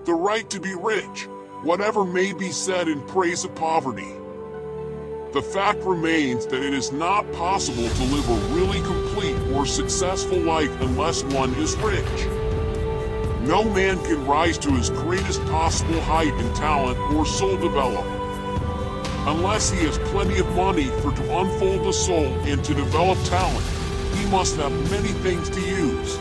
the right to be rich, whatever may be said in praise of poverty. The fact remains that it is not possible to live a really complete or successful life unless one is rich. No man can rise to his greatest possible height in talent or soul development unless he has plenty of money to unfold the soul and to develop talent. He must have many things to use.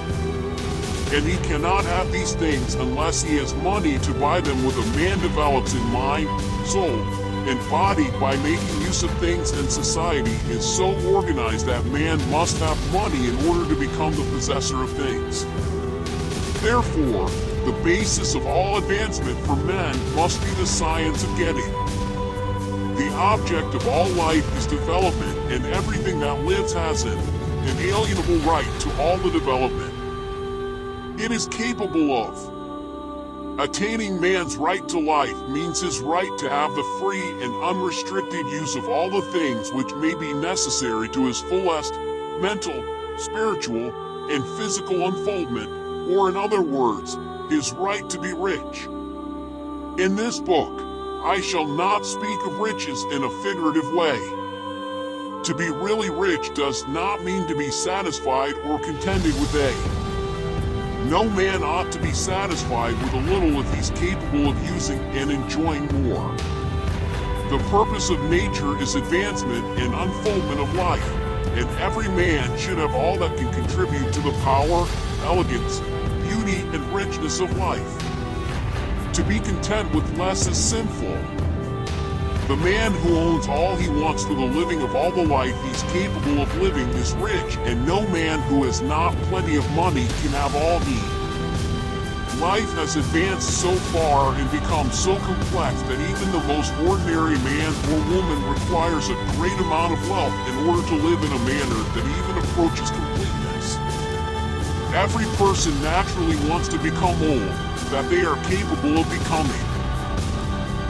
And he cannot have these things unless he has money to buy them. With a man develops in mind, soul, and body by making use of things, and society is so organized that man must have money in order to become the possessor of things. Therefore, the basis of all advancement for men must be the science of getting. The object of all life is development, and everything that lives has an inalienable right to all the development it is capable of. Attaining man's right to life means his right to have the free and unrestricted use of all the things which may be necessary to his fullest mental, spiritual, and physical unfoldment, or in other words, his right to be rich. In this book, I shall not speak of riches in a figurative way. To be really rich does not mean to be satisfied or contented with a. No man ought to be satisfied with a little if he's capable of using and enjoying more. The purpose of nature is advancement and unfoldment of life, and every man should have all that can contribute to the power, elegance, beauty, and richness of life. To be content with less is sinful. The man who owns all he wants for the living of all the life he's capable of living is rich, and no man who has not plenty of money can have all he. Life has advanced so far and become so complex that even the most ordinary man or woman requires a great amount of wealth in order to live in a manner that even approaches completeness. Every person naturally wants to become all that they are capable of becoming.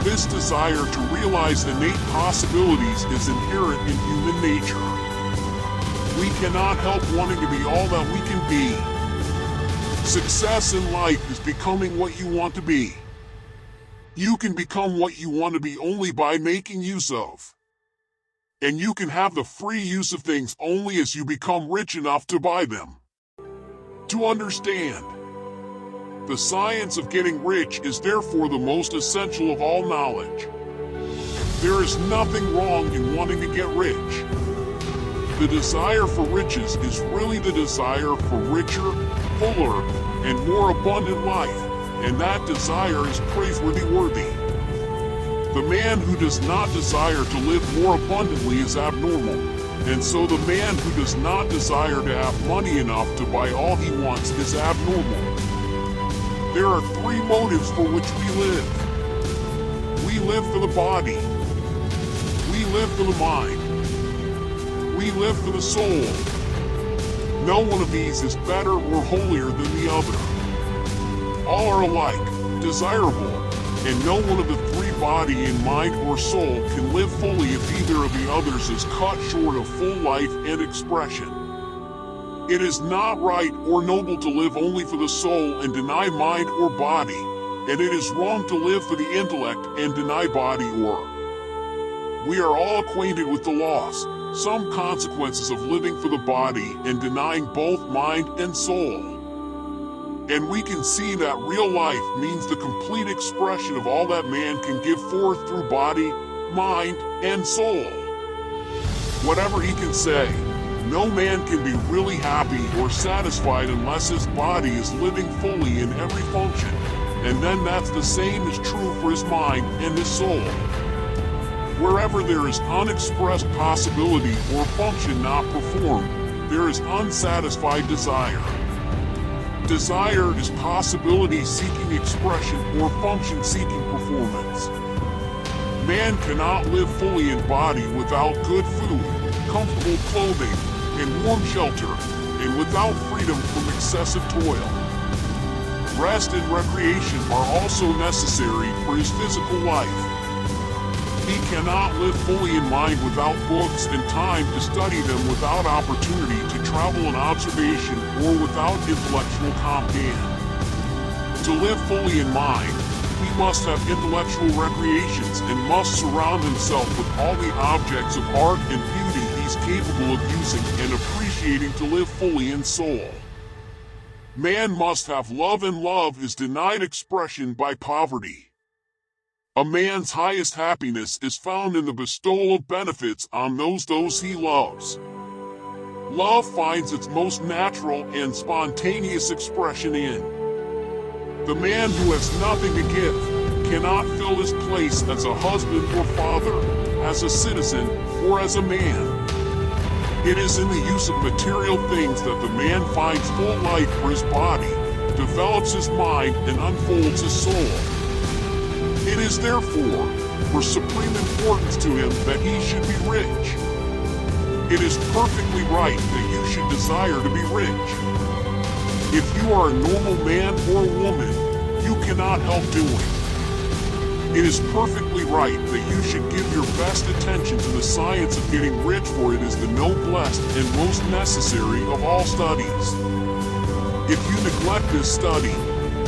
This desire to realize innate possibilities is inherent in human nature. We cannot help wanting to be all that we can be. Success in life is becoming what you want to be. You can become what you want to be only by making use of. And you can have the free use of things only as you become rich enough to buy them. To understand the science of getting rich is therefore the most essential of all knowledge. There is nothing wrong in wanting to get rich. The desire for riches is really the desire for richer, fuller, and more abundant life, and that desire is praiseworthy. The man who does not desire to live more abundantly is abnormal, and so the man who does not desire to have money enough to buy all he wants is abnormal. There are three motives for which we live. We live for the body. We live for the mind. We live for the soul. No one of these is better or holier than the other. All are alike, desirable, and no one of the three, body and mind or soul, can live fully if either of the others is cut short of full life and expression. It is not right or noble to live only for the soul and deny mind or body, and it is wrong to live for the intellect and deny body or. We are all acquainted with the loss, some consequences of living for the body and denying both mind and soul. And we can see that real life means the complete expression of all that man can give forth through body, mind, and soul. Whatever he can say, no man can be really happy or satisfied unless his body is living fully in every function, and then that's the same is true for his mind and his soul. Wherever there is unexpressed possibility or function not performed, there is unsatisfied desire. Desire is possibility seeking expression or function seeking performance. Man cannot live fully in body without good food, comfortable clothing, and warm shelter, and without freedom from excessive toil. Rest and recreation are also necessary for his physical life. He cannot live fully in mind without books and time to study them, without opportunity to travel and observation, or without intellectual command. To live fully in mind, he must have intellectual recreations and must surround himself with all the objects of art and beauty he's capable of using and appreciating to live fully in soul. Man must have love, and love is denied expression by poverty. A man's highest happiness is found in the bestowal of benefits on those he loves. Love finds its most natural and spontaneous expression in the man who has nothing to give, cannot fill his place as a husband or father, as a citizen, or as a man. It is in the use of material things that the man finds full life for his body, develops his mind, and unfolds his soul. It is therefore for supreme importance to him that he should be rich. It is perfectly right that you should desire to be rich. If you are a normal man or a woman, you cannot help doing. It is perfectly right that you should give your best attention to the science of getting rich, for it is the noblest and most necessary of all studies. If you neglect this study,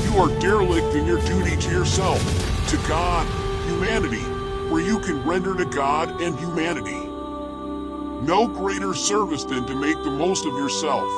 you are derelict in your duty to yourself, to God, humanity, where you can render to God and humanity no greater service than to make the most of yourself.